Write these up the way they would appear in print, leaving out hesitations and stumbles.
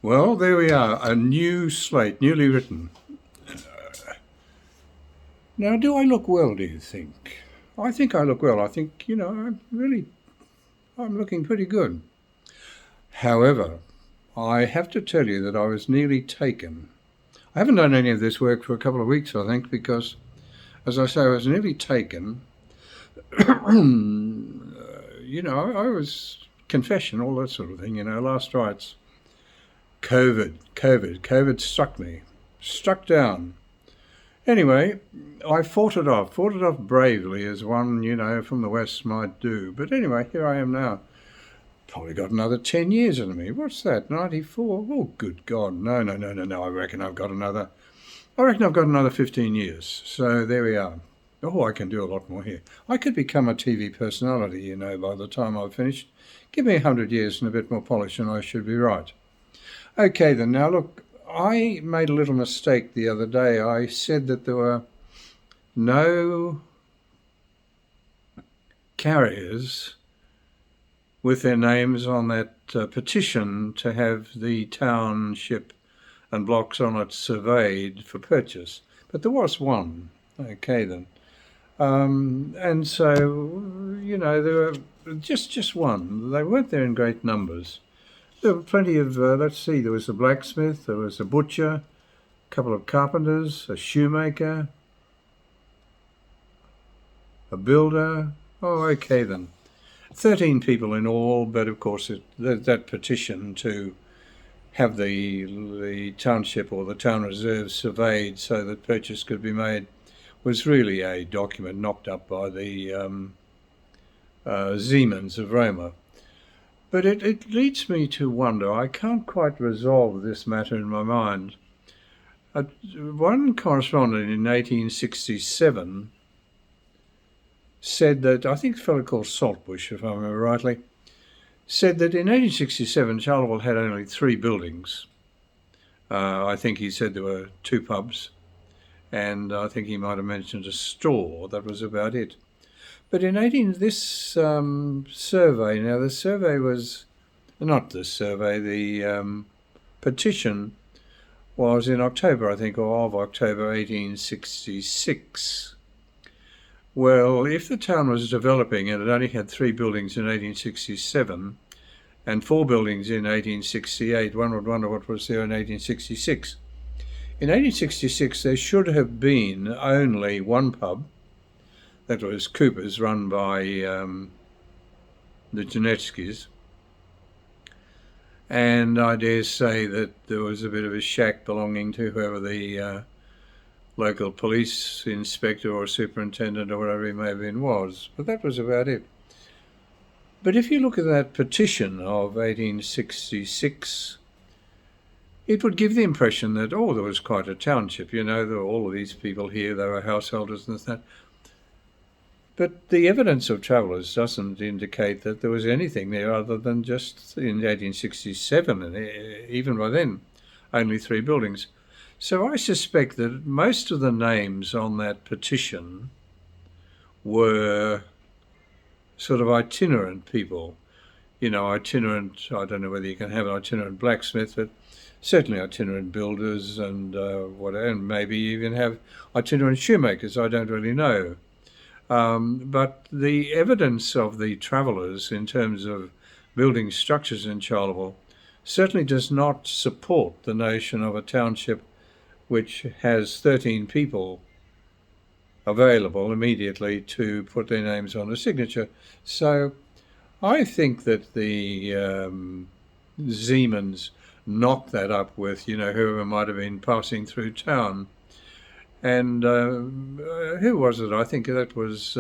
Well, there we are, a new slate, newly written. Now, do I look well, do you think? I think I look well. I think, I'm looking pretty good. However, I have to tell you that I was nearly taken. I haven't done any of this work for a couple of weeks, I think, because, as I say, I was nearly taken. I was confession, all that sort of thing, last rites. COVID struck me, struck down. Anyway, I fought it off bravely as one, from the West might do. But anyway, here I am now. Probably got another 10 years in me. What's that, 94? Oh, good God. No. I reckon I've got another 15 years. So there we are. Oh, I can do a lot more here. I could become a TV personality, by the time I've finished. Give me 100 years and a bit more polish and I should be right. Okay, then. Now, look, I made a little mistake the other day. I said that there were no carriers with their names on that petition to have the township and blocks on it surveyed for purchase. But there was one. Okay, then. And so, there were just one. They weren't there in great numbers. There were plenty of, let's see, there was a blacksmith, there was a butcher, a couple of carpenters, a shoemaker, a builder. Oh, okay then. 13 people in all, but of course that petition to have the township or the town reserve surveyed so that purchase could be made was really a document knocked up by the Siemens of Roma. But it leads me to wonder. I can't quite resolve this matter in my mind. One correspondent in 1867 said that, I think a fellow called Saltbush, if I remember rightly, said that in 1867 Charleville had only 3 buildings. I think he said there were 2 pubs, and I think he might have mentioned a store. That was about it. But in this survey, now the survey was, not this survey, the petition was in October, I think, or of October 1866. Well, if the town was developing and it only had 3 buildings in 1867 and 4 buildings in 1868, one would wonder what was there in 1866. In 1866, there should have been only 1 pub. That was Cooper's, run by the Janetskis. And I dare say that there was a bit of a shack belonging to whoever the local police inspector or superintendent or whatever he may have been was. But that was about it. But if you look at that petition of 1866, it would give the impression that, there was quite a township. There were all of these people here, they were householders and that. But the evidence of travellers doesn't indicate that there was anything there other than just in 1867, and even by then, only 3 buildings. So I suspect that most of the names on that petition were sort of itinerant people. Itinerant, I don't know whether you can have an itinerant blacksmith, but certainly itinerant builders and and maybe even have itinerant shoemakers, I don't really know. But the evidence of the travellers in terms of building structures in Charleville certainly does not support the notion of a township which has 13 people available immediately to put their names on a signature. So I think that the Siemens knocked that up with, whoever might have been passing through town. And who was it? I think that was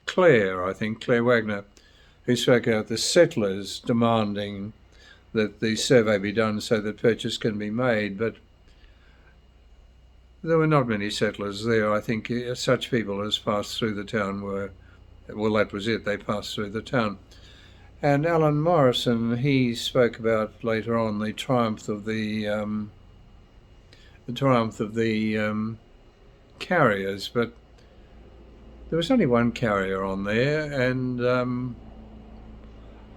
Claire Wagner, who spoke out, the settlers demanding that the survey be done so that purchase can be made. But there were not many settlers there. I think such people as passed through the town that was it. They passed through the town. And Alan Morrison, he spoke about later on the triumph of the carriers, but there was only one carrier on there, and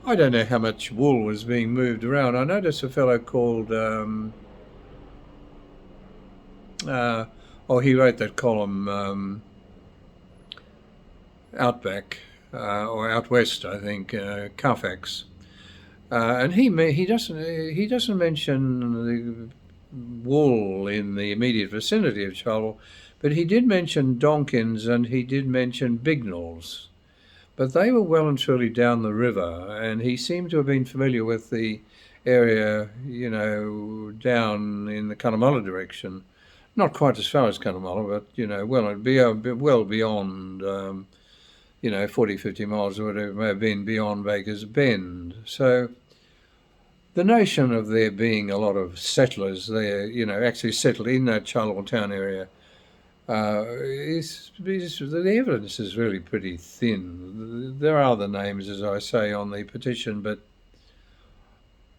I don't know how much wool was being moved around. I noticed a fellow called, he wrote that column, Outback, or Out West, I think, Carfax. And he doesn't mention the wool in the immediate vicinity of Charleville, but he did mention Donkins and he did mention Bignells. But they were well and truly down the river, and he seemed to have been familiar with the area, down in the Cunnamulla direction. Not quite as far as Cunnamulla, but, well beyond, 40, 50 miles or whatever it may have been beyond Baker's Bend. So the notion of there being a lot of settlers there, actually settled in that Charleville town area, the evidence is really pretty thin. There are the names, as I say, on the petition, but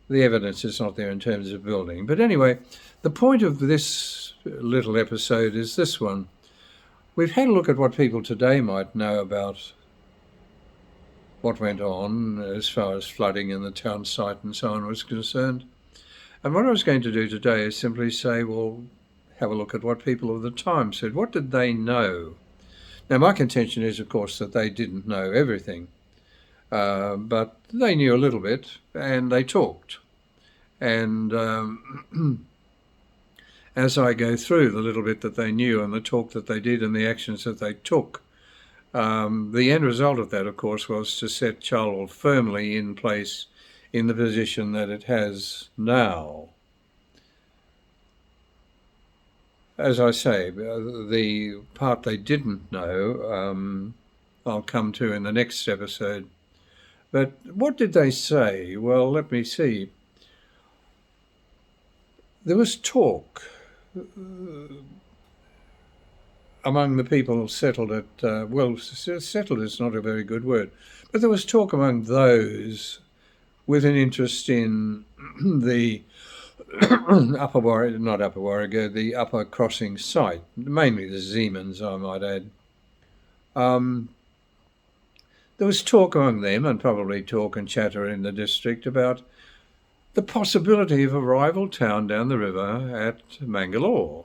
the evidence is not there in terms of building. But anyway, the point of this little episode is this one. We've had a look at what people today might know about what went on as far as flooding in the town site and so on was concerned. And what I was going to do today is simply say, well, have a look at what people of the time said. What did they know? Now, my contention is, of course, that they didn't know everything, but they knew a little bit, and they talked. And as I go through the little bit that they knew and the talk that they did and the actions that they took, the end result of that, of course, was to set Charleville firmly in place in the position that it has now. As I say, the part they didn't know, I'll come to in the next episode. But what did they say? Well, let me see. There was talk among the people settled at, settled is not a very good word, but there was talk among those with an interest in the the upper crossing site, mainly the Zeemans, I might add. There was talk among them, and probably talk and chatter in the district, about the possibility of a rival town down the river at Mangalore.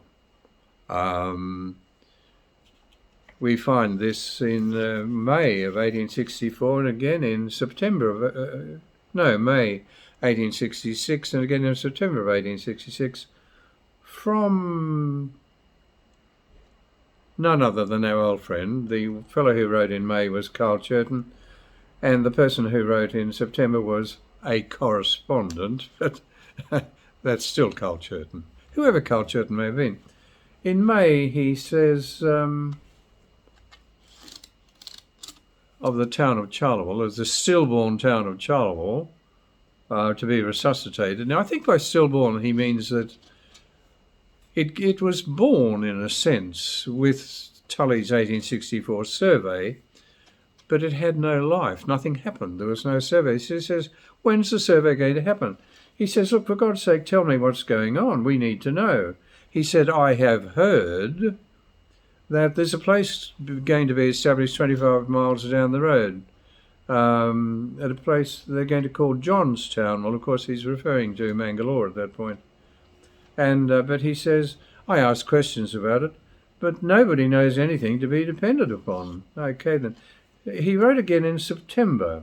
We find this in May of 1864 and again in May 1866 and again in September of 1866 from none other than our old friend. The fellow who wrote in May was Carl Churton, and the person who wrote in September was a correspondent, but that's still Carl Churton, whoever Carl Churton may have been. In May, he says of the town of Charleville as the stillborn town of Charleville, to be resuscitated. Now, I think by stillborn he means that it was born, in a sense, with Tully's 1864 survey, but it had no life. Nothing happened. There was no survey. He says, when's the survey going to happen? He says, look, for God's sake, tell me what's going on. We need to know. He said, I have heard that there's a place going to be established 25 miles down the road, at a place they're going to call Johnstown. Well, of course, he's referring to Mangalore at that point. And but he says, I asked questions about it, but nobody knows anything to be depended upon. Okay, then. He wrote again in September,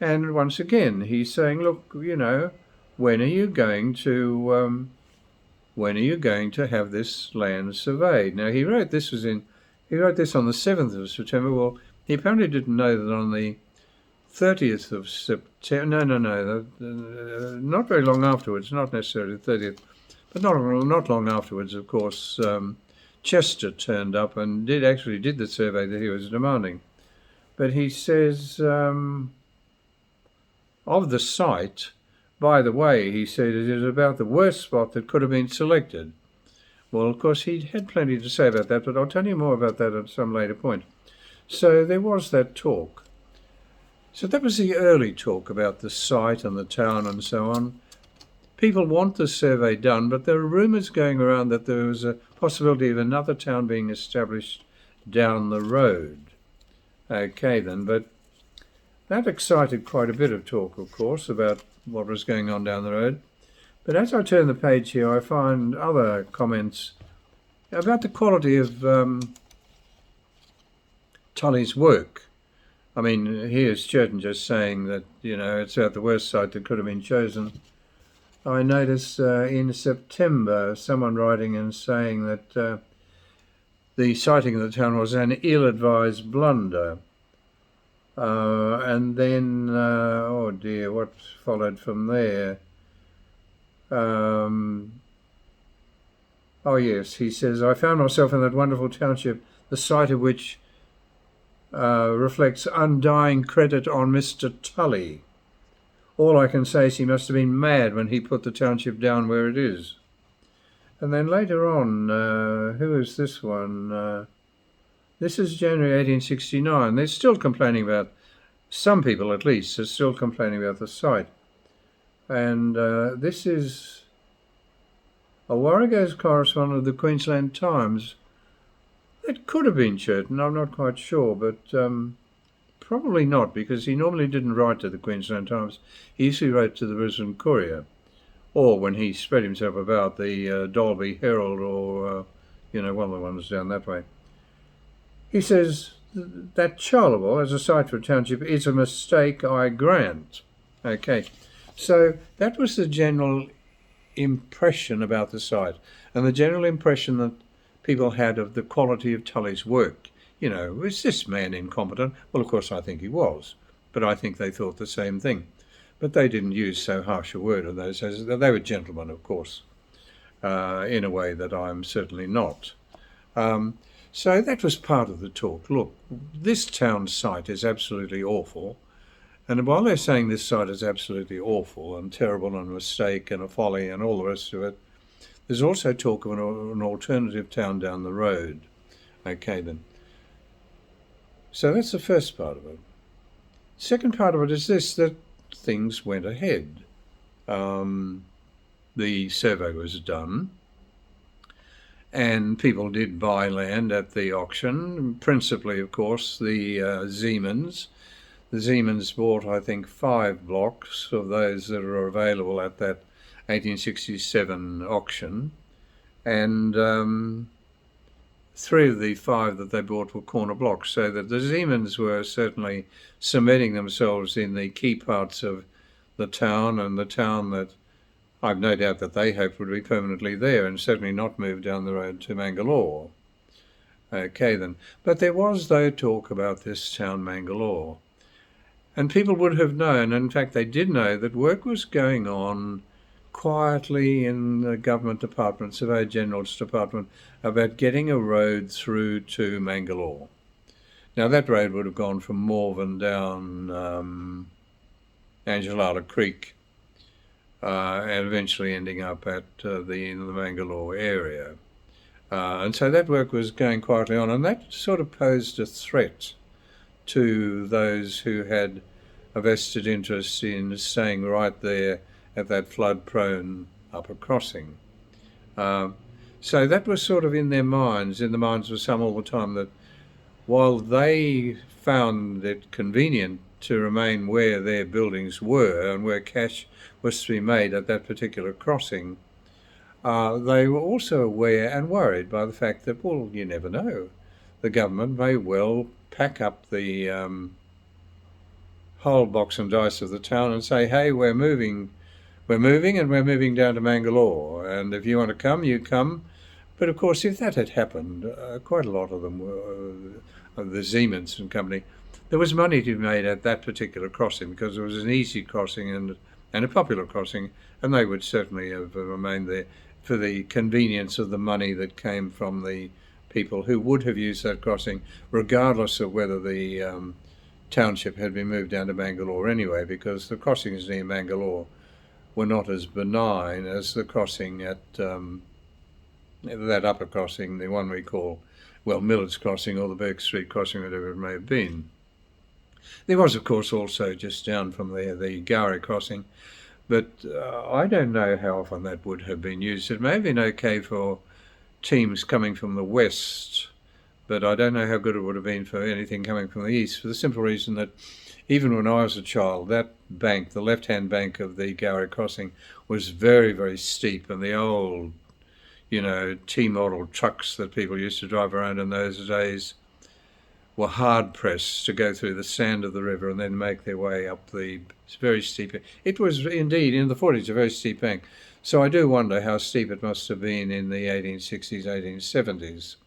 and once again he's saying, look, when are you going to have this land surveyed? Now, he wrote this on the 7th of September. Well, he apparently didn't know that on the 30th of September. No, not very long afterwards. Not necessarily the 30th, but not long afterwards. Of course, Chester turned up and did the survey that he was demanding. But he says of the site, by the way, he said it is about the worst spot that could have been selected. Well, of course, he had plenty to say about that, but I'll tell you more about that at some later point. So there was that talk. So that was the early talk about the site and the town and so on. People want the survey done, but there are rumours going around that there was a possibility of another town being established down the road. Okay, then, but That excited quite a bit of talk, of course, about what was going on down the road. But as I turn the page here, I find other comments about the quality of Tully's work. I mean, here's Churton just saying that, it's about the worst site that could have been chosen. I notice in September someone writing and saying that the siting of the town was an ill-advised blunder. And then, oh dear, what followed from there? Oh yes, he says, I found myself in that wonderful township, the site of which reflects undying credit on Mr. Tully. All I can say is he must have been mad when he put the township down where it is. And then later on, who is this one? This is January 1869. They're still complaining about, some people at least, are still complaining about the site. And this is a Warrego's correspondent of the Queensland Times. It could have been Churton, I'm not quite sure, but probably not, because he normally didn't write to the Queensland Times. He usually wrote to the Brisbane Courier, or when he spread himself about, the Dalby Herald, or, one of the ones down that way. He says that Charleville as a site for a township is a mistake, I grant. Okay, so that was the general impression about the site, and the general impression that people had of the quality of Tully's work. Was this man incompetent? Well, of course, I think he was, but I think they thought the same thing. But they didn't use so harsh a word of those. They were gentlemen, of course, in a way that I'm certainly not. So that was part of the talk. Look, this town site is absolutely awful. And while they're saying this site is absolutely awful and terrible and a mistake and a folly and all the rest of it, there's also talk of an alternative town down the road. Okay, then. So that's the first part of it. Second part of it is this, that things went ahead. The survey was done, and people did buy land at the auction, principally, of course, the Siemens. The Siemens bought, I think, 5 blocks of those that are available at that 1867 auction, and 3 of the 5 that they bought were corner blocks, so that the Siemens were certainly cementing themselves in the key parts of the town, and the town that I've no doubt that they hoped would be permanently there and certainly not move down the road to Mangalore. Okay then, but there was though talk about this town Mangalore, and people would have known, in fact they did know, that work was going on quietly in the government department, Surveyor General's department, about getting a road through to Mangalore. Now that road would have gone from Morven down Angelala Creek and eventually ending up at the Mangalore area. And so that work was going quietly on, and that sort of posed a threat to those who had a vested interest in staying right there at that flood-prone upper crossing. So that was sort of in their minds, in the minds of some all the time, that while they found it convenient to remain where their buildings were and where cash was to be made at that particular crossing, they were also aware and worried by the fact that, well, you never know. The government may well pack up the whole box and dice of the town and say, hey, we're moving and we're moving down to Mangalore, and if you want to come, you come. But of course, if that had happened, quite a lot of them were the Siemens and company, there was money to be made at that particular crossing because it was an easy crossing and a popular crossing, and they would certainly have remained there for the convenience of the money that came from the people who would have used that crossing, regardless of whether the township had been moved down to Mangalore anyway, because the crossings near Mangalore were not as benign as the crossing at that upper crossing, the one we call, well, Millard's Crossing or the Burke Street Crossing, whatever it may have been. There was, of course, also just down from there the Gowrie Crossing, but I don't know how often that would have been used. It may have been okay for teams coming from the west, but I don't know how good it would have been for anything coming from the east, for the simple reason that Even when I was a child, that bank, the left-hand bank of the Gowrie Crossing, was very, very steep, and the old, T-model trucks that people used to drive around in those days were hard pressed to go through the sand of the river and then make their way up the very steep. It was indeed in the 40s a very steep bank. So I do wonder how steep it must have been in the 1860s, 1870s.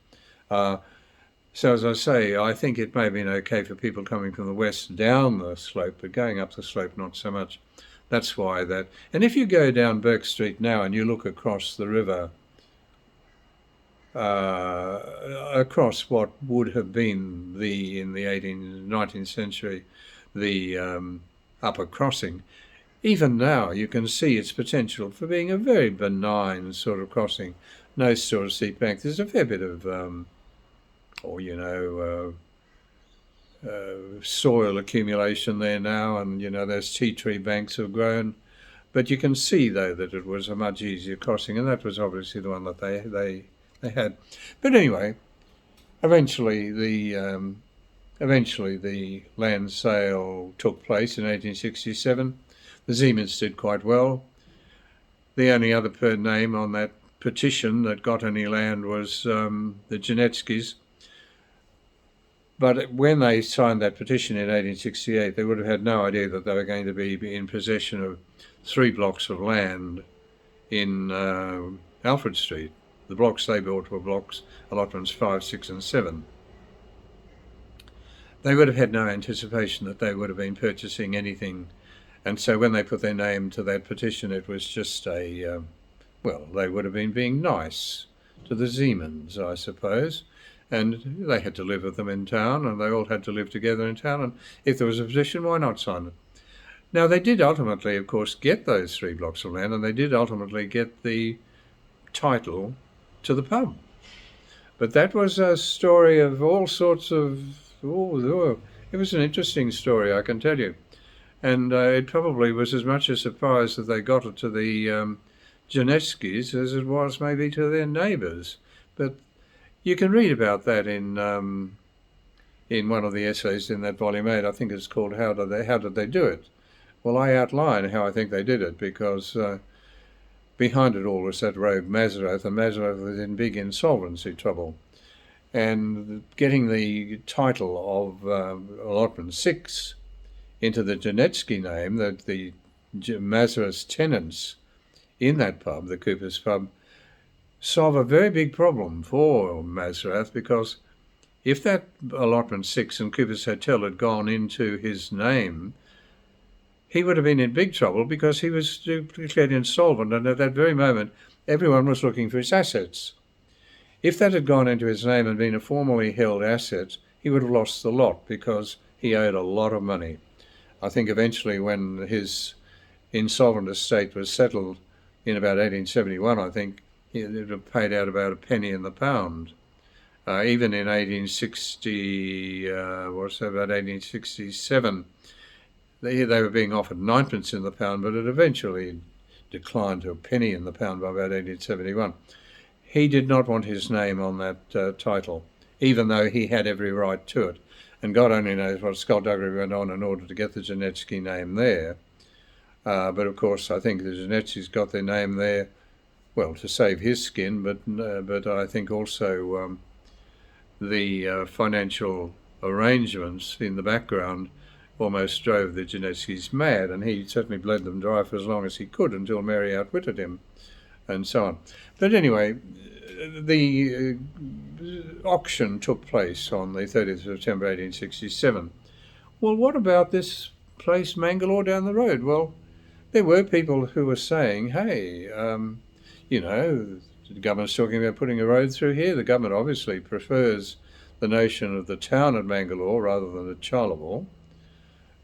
So as I say, I think it may have been okay for people coming from the west down the slope, but going up the slope not so much. That's why that. And if you go down Burke Street now and you look across the river, across what would have been in the 19th century, the upper crossing, even now you can see its potential for being a very benign sort of crossing. No sort of steep bank. There's a fair bit of, soil accumulation there now, and those tea tree banks have grown. But you can see though that it was a much easier crossing, and that was obviously the one that they had. But anyway, eventually the land sale took place in 1867. The Siemens did quite well. The only other name on that petition that got any land was the Janetskys. But when they signed that petition in 1868, they would have had no idea that they were going to be in possession of 3 blocks of land in Alfred Street. The blocks they built were blocks, allotments 5, 6 and 7. They would have had no anticipation that they would have been purchasing anything. And so when they put their name to that petition, it was just they would have been being nice to the Siemens, I suppose. And they had to live with them in town, and they all had to live together in town. And if there was a petition, why not sign it? Now, they did ultimately, of course, get those 3 blocks of land, and they did ultimately get the title to the pub. But that was a story of all sorts of... it was an interesting story, I can tell you. And it probably was as much a surprise that they got it to the Janetskys as it was maybe to their neighbours. But you can read about that in one of the essays in that volume 8. I think it's called How Did They Do It? Well, I outline how I think they did it, because behind it all was that rogue Mazarov, and Mazarov was in big insolvency trouble. And getting the title of allotment 6 into the Janetsky name, that the Mazarov's tenants in that pub, the Cooper's pub, solve a very big problem for Mazarov, because if that allotment 6 and Cooper's Hotel had gone into his name, he would have been in big trouble, because he was declared insolvent, and at that very moment everyone was looking for his assets. If that had gone into his name and been a formally held asset, he would have lost the lot, because he owed a lot of money. I think eventually, when his insolvent estate was settled in about 1871, I think it would have paid out about a penny in the pound. Even in 1867, they were being offered 9p in the pound, but it eventually declined to a penny in the pound by about 1871. He did not want his name on that title, even though he had every right to it. And God only knows what skullduggery went on in order to get the Janetsky name there. But of course, I think the Janetskys got their name there, well, to save his skin, but I think also the financial arrangements in the background almost drove the Janetskys mad, and he certainly bled them dry for as long as he could until Mary outwitted him, and so on. But anyway, the auction took place on the 30th of September 1867. Well, what about this place, Mangalore, down the road? Well, there were people who were saying, hey, the government's talking about putting a road through here. The government obviously prefers the notion of the town of Mangalore rather than at Charleville.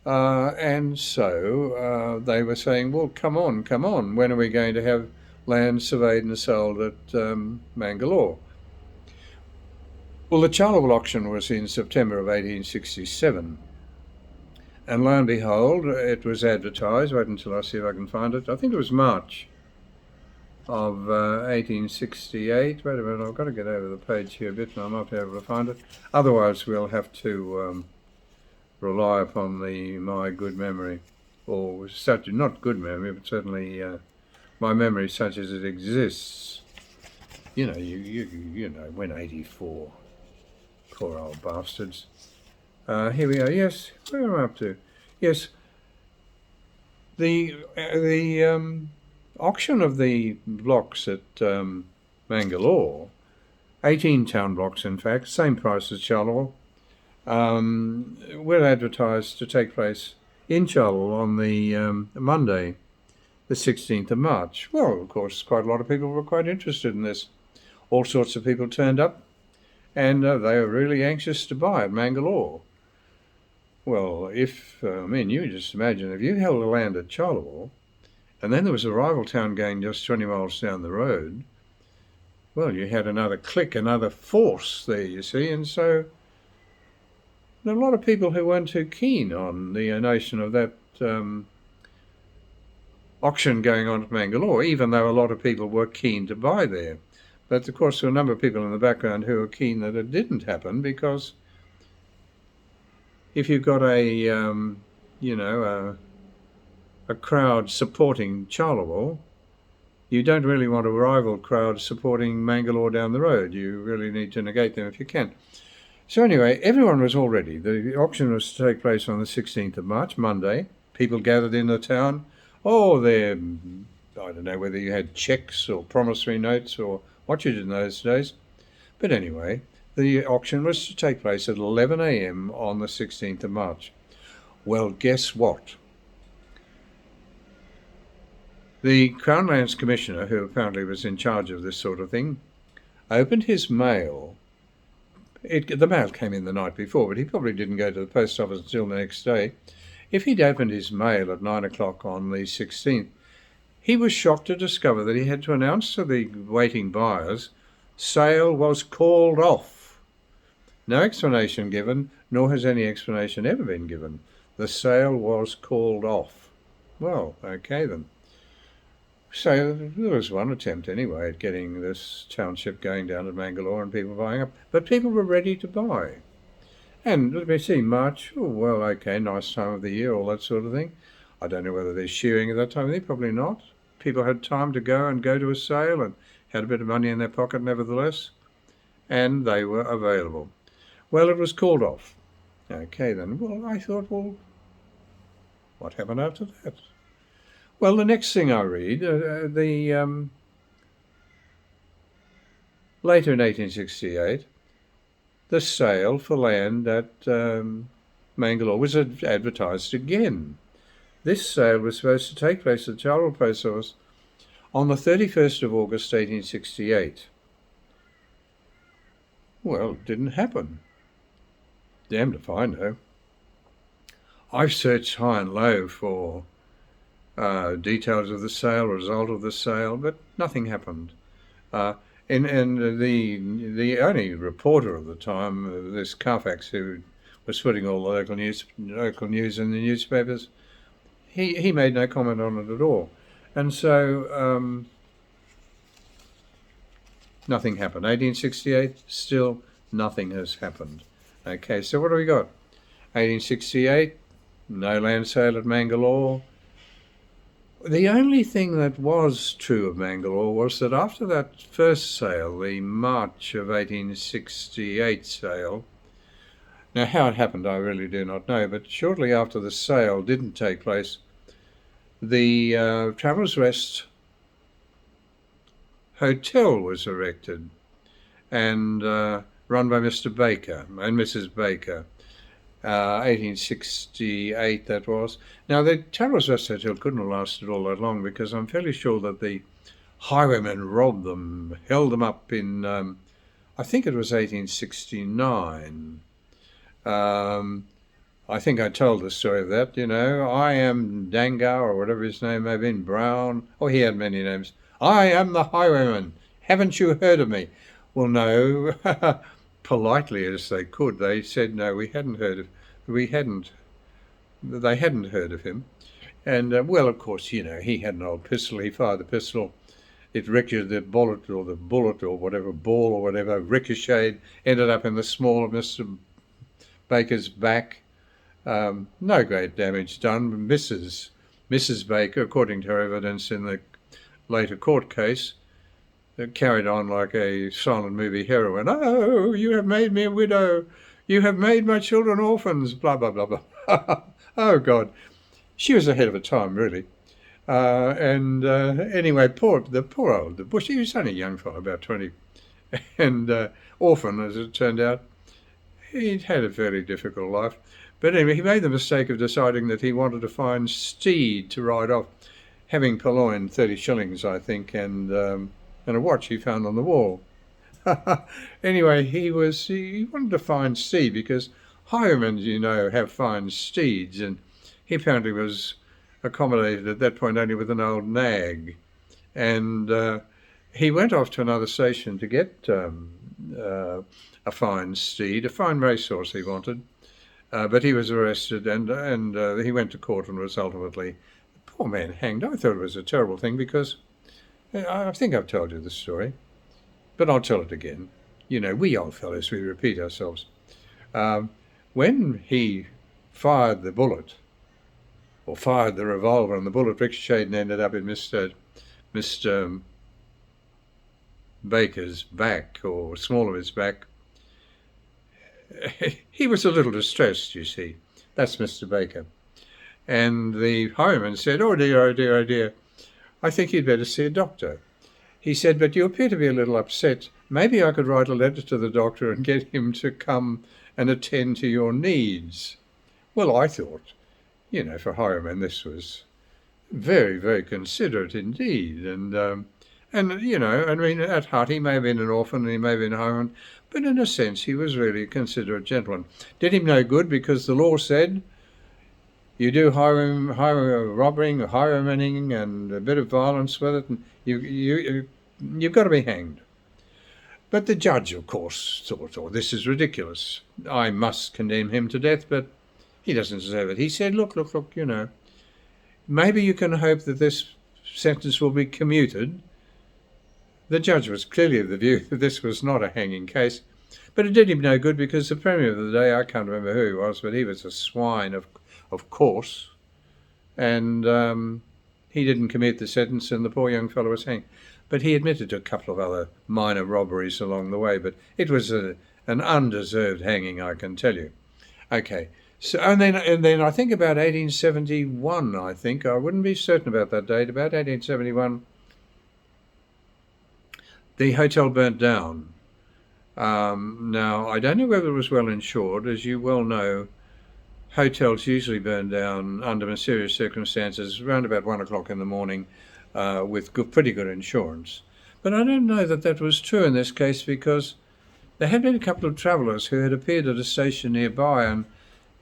And so they were saying, well, come on, when are we going to have land surveyed and sold at Mangalore? Well, the Charleville auction was in September of 1867. And lo and behold, it was advertised. Wait until I see if I can find it. I think it was March of 1868. Wait a minute, I've got to get over the page here a bit and I might be able to find it. Otherwise, we'll have to rely upon my good memory, or such, not good memory, but certainly my memory such as it exists. You know, when 84, poor old bastards. Here we are. Yes, where am I up to? Yes, the auction of the blocks at Mangalore, 18 town blocks in fact, same price as Charleville, were advertised to take place in Charleville on the Monday, the 16th of March. Well, of course, quite a lot of people were quite interested in this. All sorts of people turned up, and they were really anxious to buy at Mangalore. Well, you just imagine if you held a land at Charleville, and then there was a rival town going just 20 miles down the road, well, you had another clique, another force there, you see, and so there are a lot of people who weren't too keen on the notion of that auction going on at Mangalore, even though a lot of people were keen to buy there. But, of course, there were a number of people in the background who were keen that it didn't happen, because if you've got a crowd supporting Charleville, you don't really want a rival crowd supporting Mangalore down the road. You really need to negate them if you can. So anyway, everyone was all ready. The auction was to take place on the 16th of March, Monday. People gathered in the town. Oh, I don't know whether you had cheques or promissory notes or what you did in those days. But anyway, the auction was to take place at 11 a.m. on the 16th of March. Well, guess what? The Crown Lands Commissioner, who apparently was in charge of this sort of thing, opened his mail. The mail came in the night before, but he probably didn't go to the post office until the next day. If he'd opened his mail at 9 o'clock on the 16th, he was shocked to discover that he had to announce to the waiting buyers, sale was called off. No explanation given, nor has any explanation ever been given. The sale was called off. Well, okay then. So there was one attempt anyway at getting this township going down at Mangalore and people buying up. But people were ready to buy. And let me see, March, oh, well, okay, nice time of the year, all that sort of thing. I don't know whether they're shearing at that time of the year, probably not. People had time to go to a sale and had a bit of money in their pocket nevertheless. And they were available. Well, it was called off. Okay then, well, I thought, well, what happened after that? Well, the next thing I read, later in 1868, the sale for land at Mangalore was advertised again. This sale was supposed to take place at the Charleville Post Office on the 31st of August 1868. Well, it didn't happen. Damned if I know. I've searched high and low for details of the sale, result of the sale, but nothing happened. And the only reporter of the time, this Carfax, who was putting all the local news in the newspapers, he made no comment on it at all. And so nothing happened. 1868, still nothing has happened. Okay, so what do we got? 1868, no land sale at Mangalore. The only thing that was true of Mangalore was that after that first sale, the March of 1868 sale, now how it happened I really do not know, but shortly after the sale didn't take place, the Travellers' Rest Hotel was erected and run by Mr. Baker and Mrs. Baker. 1868 that was. Now the Travellers' Rest Hotel couldn't have lasted all that long, because I'm fairly sure that the highwaymen robbed them, held them up in, I think it was 1869. I think I told the story of that, I am Dangar, or whatever his name may have been, Brown. Oh, he had many names. I am the highwayman. Haven't you heard of me? Well, no. Politely as they could, they said no, they hadn't heard of him. And well, of course, he had an old pistol. He fired the pistol. It ricocheted, the bullet or whatever, ball or whatever, ricocheted, ended up in the small of Mr. Baker's back. No great damage done. Mrs. Baker, according to her evidence in the later court case, carried on like a silent movie heroine. Oh, you have made me a widow. You have made my children orphans. Blah, blah, blah, blah. Oh, God. She was ahead of her time, really. Anyway, the poor old Bush, he was only a young fellow, about 20, and orphan, as it turned out. He'd had a very difficult life. But anyway, he made the mistake of deciding that he wanted to find steed to ride off, having purloined 30 shillings, I think, and a watch he found on the wall. Anyway, he wanted to find steed because highwaymen, have fine steeds, and he apparently was accommodated at that point only with an old nag. And he went off to another station to get a fine steed, a fine racehorse he wanted. But he was arrested and he went to court and was ultimately, the poor man, hanged. I thought it was a terrible thing because I think I've told you the story, but I'll tell it again. We old fellows, we repeat ourselves. When he fired the bullet, or fired the revolver, and the bullet ricocheted and ended up in Mr. Baker's back, or small of his back, he was a little distressed, you see. That's Mr. Baker. And the highwayman said, oh dear, oh dear, oh dear, I think you'd better see a doctor. He said, but you appear to be a little upset. Maybe I could write a letter to the doctor and get him to come and attend to your needs. Well, I thought, for highwaymen, this was very, very considerate indeed. And at heart, he may have been an orphan and he may have been a highwayman, but in a sense, he was really a considerate gentleman. Did him no good because the law said, you do highway robbing, highwaymaning, and a bit of violence with it, and you've got to be hanged. But the judge, of course, thought, oh, this is ridiculous. I must condemn him to death, but he doesn't deserve it. He said, look, maybe you can hope that this sentence will be commuted. The judge was clearly of the view that this was not a hanging case, but it did him no good because the Premier of the day, I can't remember who he was, but he was a swine, of course, and he didn't commute the sentence and the poor young fellow was hanged. But he admitted to a couple of other minor robberies along the way, but it was an undeserved hanging, I can tell you. Okay, so and then I think about 1871, I wouldn't be certain about that date, about 1871, the hotel burnt down. Now, I don't know whether it was well insured. As you well know, hotels usually burn down under mysterious circumstances around about 1 o'clock in the morning with pretty good insurance. But I don't know that was true in this case because there had been a couple of travellers who had appeared at a station nearby, and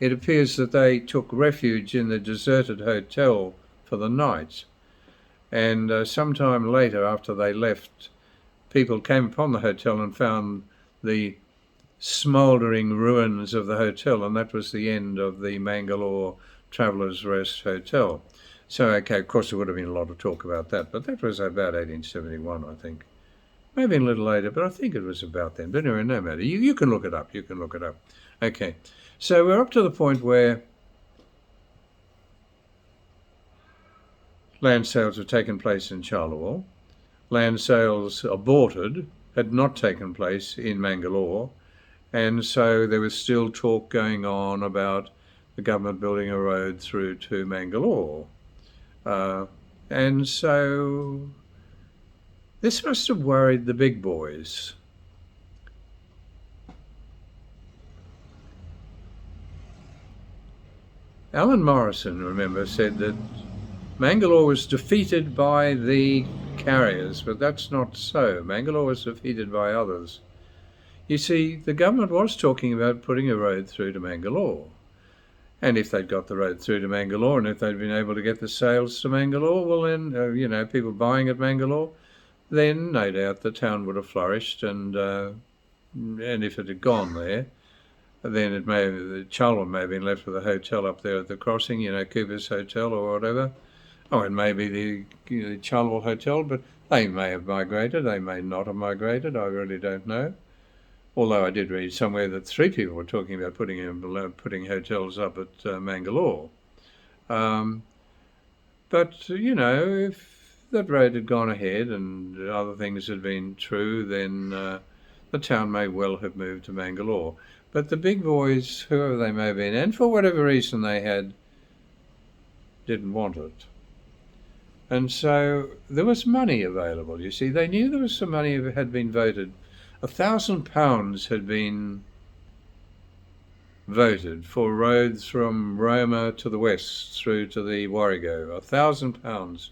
it appears that they took refuge in the deserted hotel for the night. And sometime later, after they left, people came upon the hotel and found the smouldering ruins of the hotel, and that was the end of the Mangalore Travellers' Rest Hotel. So, okay, of course there would have been a lot of talk about that, but that was about 1871, I think. Maybe a little later, but I think it was about then. But anyway, no matter. You can look it up. Okay, so we're up to the point where land sales have taken place in Charleville. Land sales aborted, had not taken place in Mangalore, and so there was still talk going on about the government building a road through to Mangalore. And so this must have worried the big boys. Alan Morrison, remember, said that Mangalore was defeated by the carriers, but that's not so. Mangalore was defeated by others. You see, the government was talking about putting a road through to Mangalore. And if they'd got the road through to Mangalore, and if they'd been able to get the sales to Mangalore, well then, people buying at Mangalore, then no doubt the town would have flourished, and if it had gone there, then Charleville may have been left with a hotel up there at the crossing, Cooper's Hotel or whatever. Oh, it may be the Charleville Hotel, but they may have migrated, they may not have migrated, I really don't know. Although I did read somewhere that 3 people were talking about putting hotels up at Mangalore. Um, but, if that road had gone ahead and other things had been true, then the town may well have moved to Mangalore. But the big boys, whoever they may have been, and for whatever reason they had, didn't want it. And so there was money available, you see. They knew there was some money that had been voted. £1,000 had been voted for roads from Roma to the west through to the Warrego. £1,000.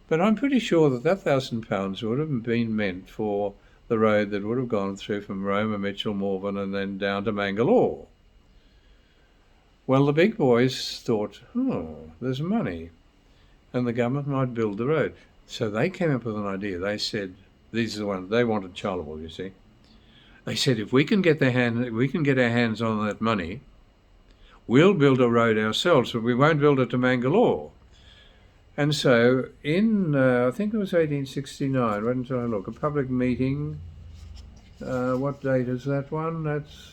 But I'm pretty sure that £1,000 would have been meant for the road that would have gone through from Roma, Mitchell, Morven, and then down to Mangalore. Well, the big boys thought, there's money, and the government might build the road. So they came up with an idea. They said, these are the ones, they wanted Charleville, you see. They said, if we can get our hands on that money, we'll build a road ourselves, but we won't build it to Mangalore. And so in, I think it was 1869, wait until I look, a public meeting, what date is that one?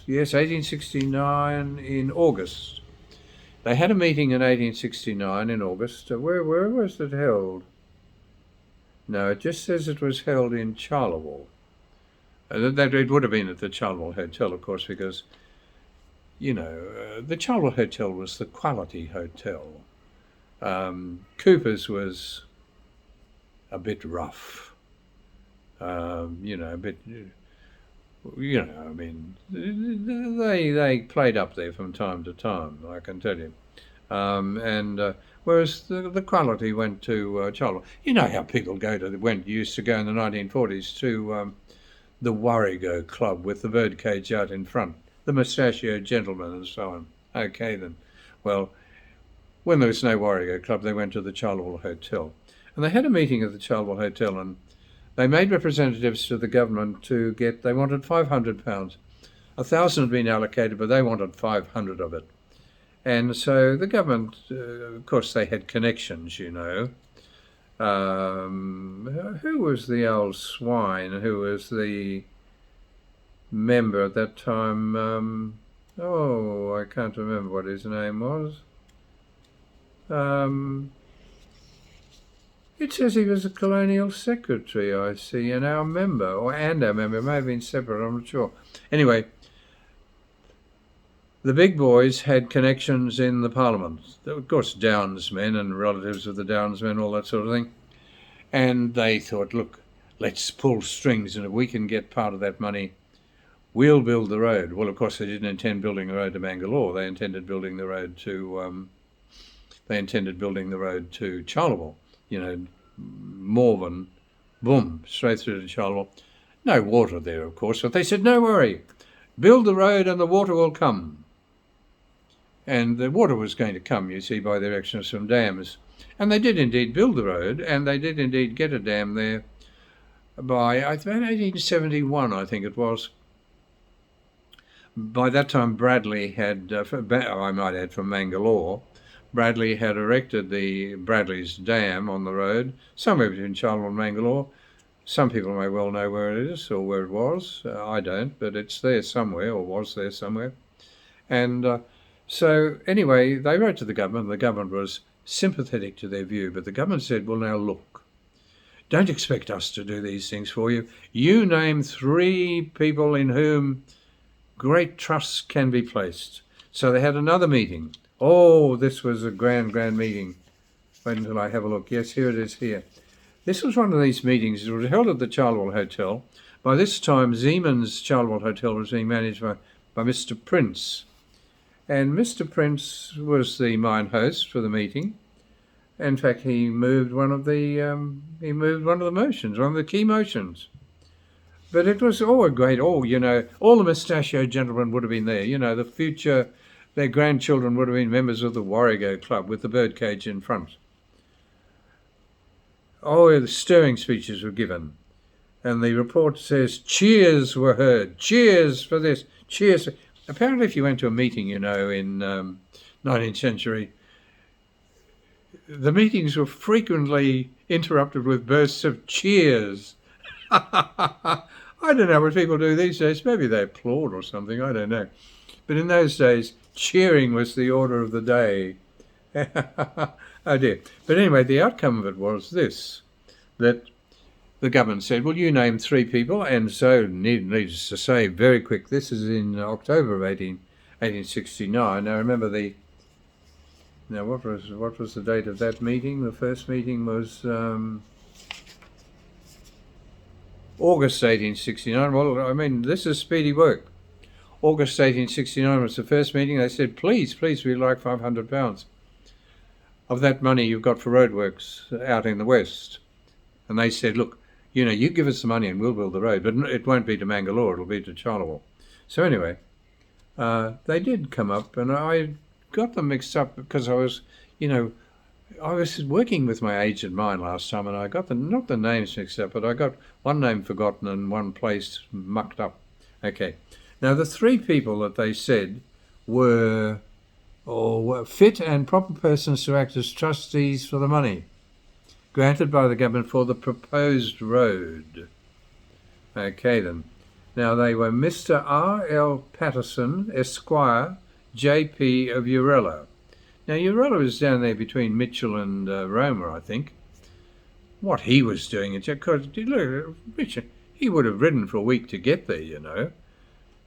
Yes, 1869 in August. They had a meeting in 1869 in August. Where was it held? No, it just says it was held in Charleville. It would have been at the Charleville Hotel, of course, because, the Charleville Hotel was the quality hotel. Cooper's was a bit rough, a bit, they played up there from time to time, I can tell you. Whereas the quality went to Charleville. You know how people used to go in the 1940s to the Warrego Club with the birdcage out in front, the mustachioed gentleman and so on. Okay then. Well, when there was no Warrego Club, they went to the Charleville Hotel. And they had a meeting at the Charleville Hotel, and they made representatives to the government they wanted £500. 1,000 had been allocated, but they wanted 500 of it. And so the government, of course, they had connections, Who was the old swine who was the member at that time? I can't remember what his name was. It says he was a colonial secretary, I see, and our member, it may have been separate, I'm not sure. Anyway, the big boys had connections in the Parliament. Of course, Downes men and relatives of the Downes men, all that sort of thing. And they thought, look, let's pull strings, and if we can get part of that money, we'll build the road. Well, of course, they didn't intend building the road to Mangalore. They intended building the road to Charleville. Morven, boom, straight through to Charleville. No water there, of course, but they said, no worry, build the road and the water will come. And the water was going to come, you see, by the erection of some dams. And they did indeed build the road, and they did indeed get a dam there by about 1871, I think it was. By that time, Bradley had, I might add from Mangalore, Bradley had erected the Bradley's Dam on the road, somewhere between Charleville and Mangalore. Some people may well know where it is or where it was. I don't, but it's there somewhere, or was there somewhere. And so anyway, they wrote to the government. The government was sympathetic to their view, but the government said, well, now look, don't expect us to do these things for you. You name 3 people in whom great trusts can be placed. So they had another meeting. Oh, this was a grand meeting. Wait until I have a look. Yes, here it is here. This was one of these meetings. It was held at the Charleville Hotel. By this time, Zeeman's Charleville Hotel was being managed by Mr. Prince. And Mr. Prince was the mine host for the meeting. In fact, he moved one of the motions, one of the key motions. But it was all a great, all the mustachioed gentlemen would have been there. The future, their grandchildren would have been members of the Warrego Club with the birdcage in front. Oh, the stirring speeches were given. And the report says, cheers were heard. Cheers for this. Cheers. Apparently, if you went to a meeting, in 19th century, the meetings were frequently interrupted with bursts of cheers. I don't know what people do these days. Maybe they applaud or something. I don't know. But in those days, cheering was the order of the day. Oh dear. But anyway, the outcome of it was this, that the government said, well, you name 3 people, and so, needless to say, very quick, this is in October of 1869. Now remember what was the date of that meeting? The first meeting was August 1869. Well, I mean, this is speedy work. August 1869 was the first meeting. They said, please, we'd like £500 of that money you've got for roadworks out in the west. And they said, look, you give us the money and we'll build the road, but it won't be to Mangalore, it'll be to Charleville. So anyway, they did come up, and I got them mixed up because I was working with my aged mind last time, and I got not the names mixed up, but I got one name forgotten and one place mucked up. Okay. Now, the 3 people that they said were fit and proper persons to act as trustees for the money granted by the government for the proposed road. Okay, then. Now, they were Mr. R.L. Patterson, Esquire, J.P. of Urella. Now, Urella is down there between Mitchell and Roma, I think. What he was doing, because look, Richard, he would have ridden for a week to get there,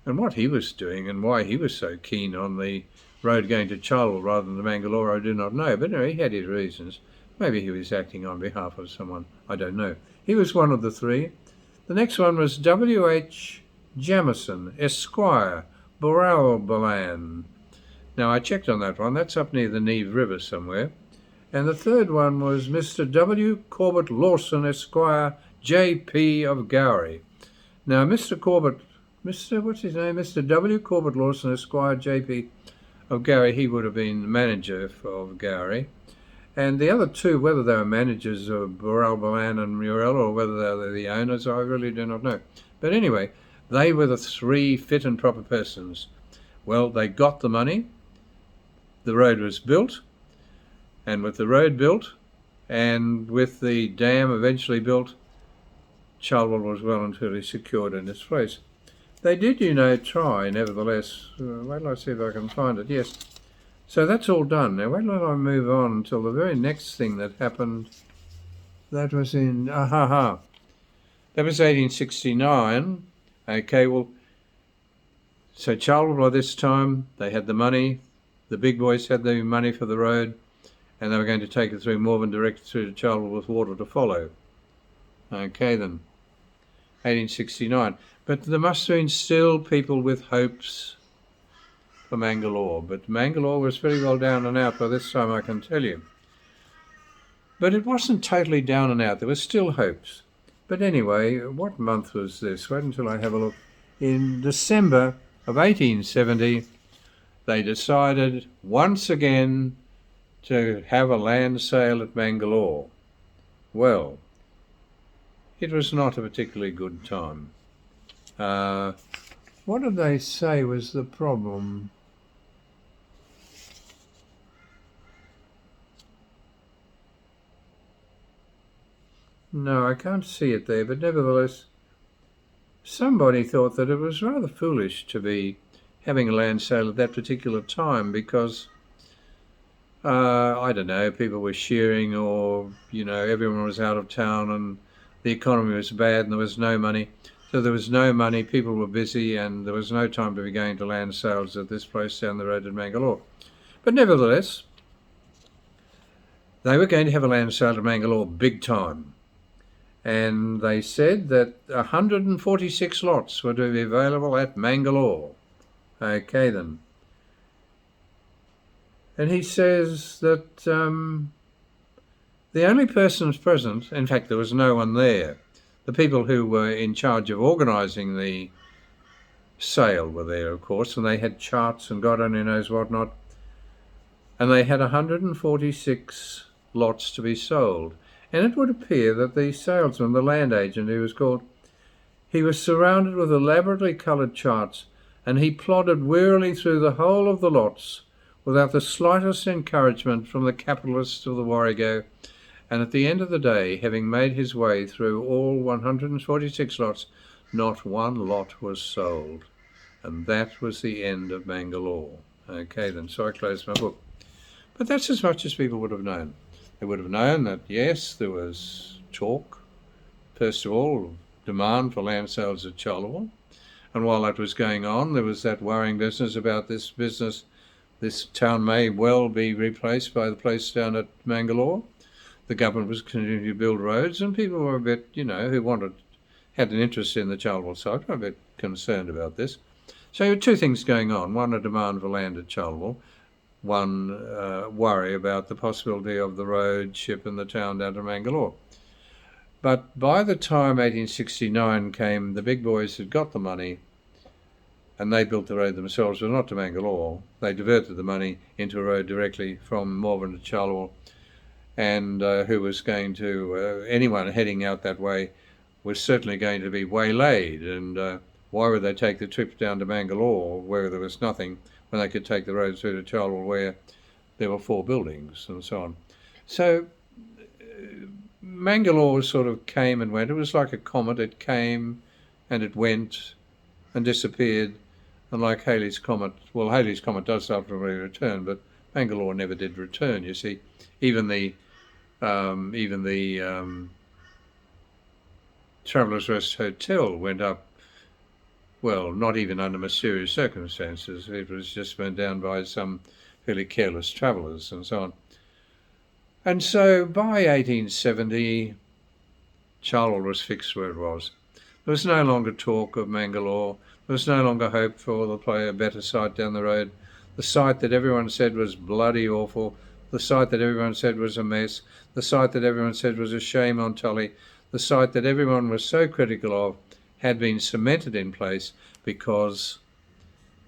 And what he was doing and why he was so keen on the road going to Charleville rather than to Mangalore, I do not know. But anyway, he had his reasons. Maybe he was acting on behalf of someone. I don't know. He was one of the 3. The next one was W.H. Jamison, Esquire, Boralbalan. Now, I checked on that one. That's up near the Neve River somewhere. And the third one was Mr. W. Corbett Lawson, Esquire, J.P. of Gowrie. Now, what's his name? Mr. W. Corbett Lawson, Esquire, J.P. of Gowrie. He would have been the manager of Gowrie. And the other 2, whether they were managers of Boralbalan and Murrell or whether they were the owners, I really do not know. But anyway, they were the 3 fit and proper persons. Well, they got the money. The road was built. And with the road built and with the dam eventually built, Charleville was well and truly secured in its place. They did, try, nevertheless. Wait till I see if I can find it. Yes. So that's all done. Now, wait till I move on until the very next thing that happened. That was in, that was 1869. Okay, well, so Charleville by this time, they had the money. The big boys had the money for the road, and they were going to take it through Morven direct through to Charleville with water to follow. Okay, then. 1869. But there must have been still people with hopes for Mangalore. But Mangalore was very well down and out by this time, I can tell you. But it wasn't totally down and out. There were still hopes. But anyway, what month was this? Wait until I have a look. In December of 1870, they decided once again to have a land sale at Mangalore. Well, it was not a particularly good time. What did they say was the problem? No, I can't see it there, but nevertheless, somebody thought that it was rather foolish to be having a land sale at that particular time because, I don't know, people were shearing or, everyone was out of town and the economy was bad and there was no money. So there was no money, people were busy, and there was no time to be going to land sales at this place down the road in Mangalore. But nevertheless, they were going to have a land sale at Mangalore big time. And they said that 146 lots were to be available at Mangalore. Okay, then. And he says that the only persons present, in fact, there was no one there. The people who were in charge of organising the sale were there, of course, and they had charts and God only knows what not. And they had 146 lots to be sold. And it would appear that the salesman, the land agent he was called, he was surrounded with elaborately coloured charts, and he plodded wearily through the whole of the lots without the slightest encouragement from the capitalists of the Warrego, and at the end of the day, having made his way through all 146 lots, not one lot was sold. And that was the end of Mangalore. Okay, then, so I closed my book. But that's as much as people would have known. They would have known that, yes, there was talk, first of all, demand for land sales at Charleville. And while that was going on, there was that worrying business about this business. This town may well be replaced by the place down at Mangalore. The government was continuing to build roads, and people were a bit, who had an interest in the Charleville site, were a bit concerned about this. So two things going on. One, a demand for land at Charleville. One, worry about the possibility of the road, ship and the town down to Mangalore. But by the time 1869 came, the big boys had got the money and they built the road themselves, but not to Mangalore. They diverted the money into a road directly from Melbourne to Charleville, and who was going to, anyone heading out that way was certainly going to be waylaid. And why would they take the trip down to Mangalore where there was nothing when they could take the road through to Charleville where there were 4 buildings and so on? So Mangalore sort of came and went. It was like a comet. It came and it went and disappeared. And like Halley's Comet, well, Halley's Comet does ultimately return, but Mangalore never did return, you see. Even the Traveller's Rest Hotel went up, well, not even under mysterious circumstances. It was just went down by some fairly careless travellers and so on. And so by 1870, Charleville was fixed where it was. There was no longer talk of Mangalore. There was no longer hope for a better site down the road. The site that everyone said was bloody awful, the site that everyone said was a mess, the site that everyone said was a shame on Tully, the site that everyone was so critical of had been cemented in place because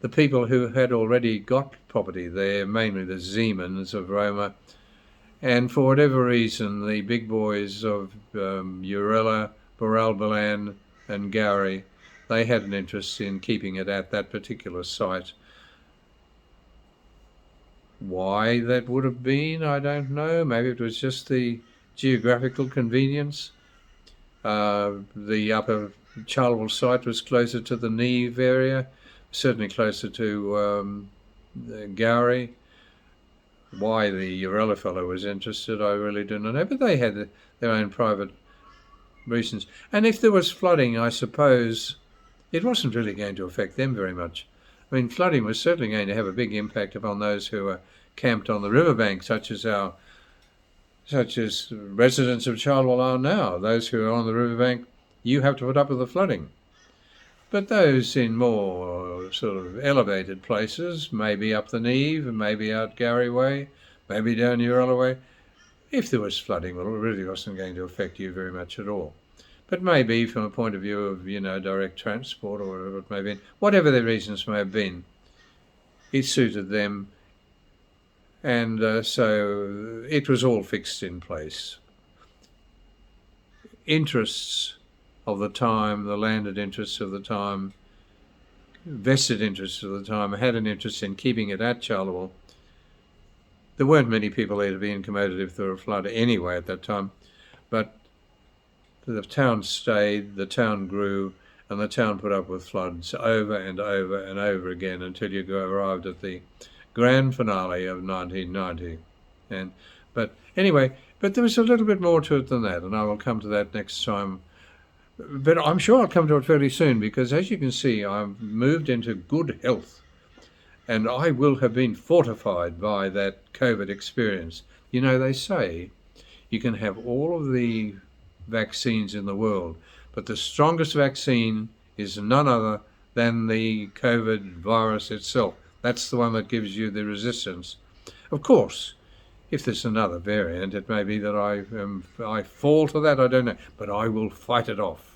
the people who had already got property there, mainly the Zemans of Roma, and for whatever reason, the big boys of Urella, Baralbalan and Gowrie, they had an interest in keeping it at that particular site. Why that would have been, I don't know. Maybe it was just the geographical convenience. The upper Charleville site was closer to the Neve area, certainly closer to Gowrie. Why the Urella fellow was interested, I really do not know, but they had their own private reasons. And if there was flooding, I suppose it wasn't really going to affect them very much. I mean, flooding was certainly going to have a big impact upon those who were camped on the riverbank, such as residents of Charleville are now. Those who are on the riverbank, you have to put up with the flooding. But those in more sort of elevated places, maybe up the Neve, maybe out Gowrie Way, maybe down Urella Way, if there was flooding, well, it really wasn't going to affect you very much at all. But maybe from a point of view of, direct transport or whatever it may be, whatever their reasons may have been, it suited them. And so it was all fixed in place. Interests of the time, the landed interests of the time, vested interests of the time, had an interest in keeping it at Charleville. There weren't many people there to be incommoded if there were a flood anyway at that time, but the town stayed, the town grew, and the town put up with floods over and over and over again until you arrived at the grand finale of 1990. But there was a little bit more to it than that, and I will come to that next time. But I'm sure I'll come to it fairly soon because, as you can see, I've moved into good health, and I will have been fortified by that COVID experience. They say you can have all of the vaccines in the world, but the strongest vaccine is none other than the COVID virus itself. That's the one that gives you the resistance. Of course, if there's another variant, it may be that I fall to that, I don't know, but I will fight it off.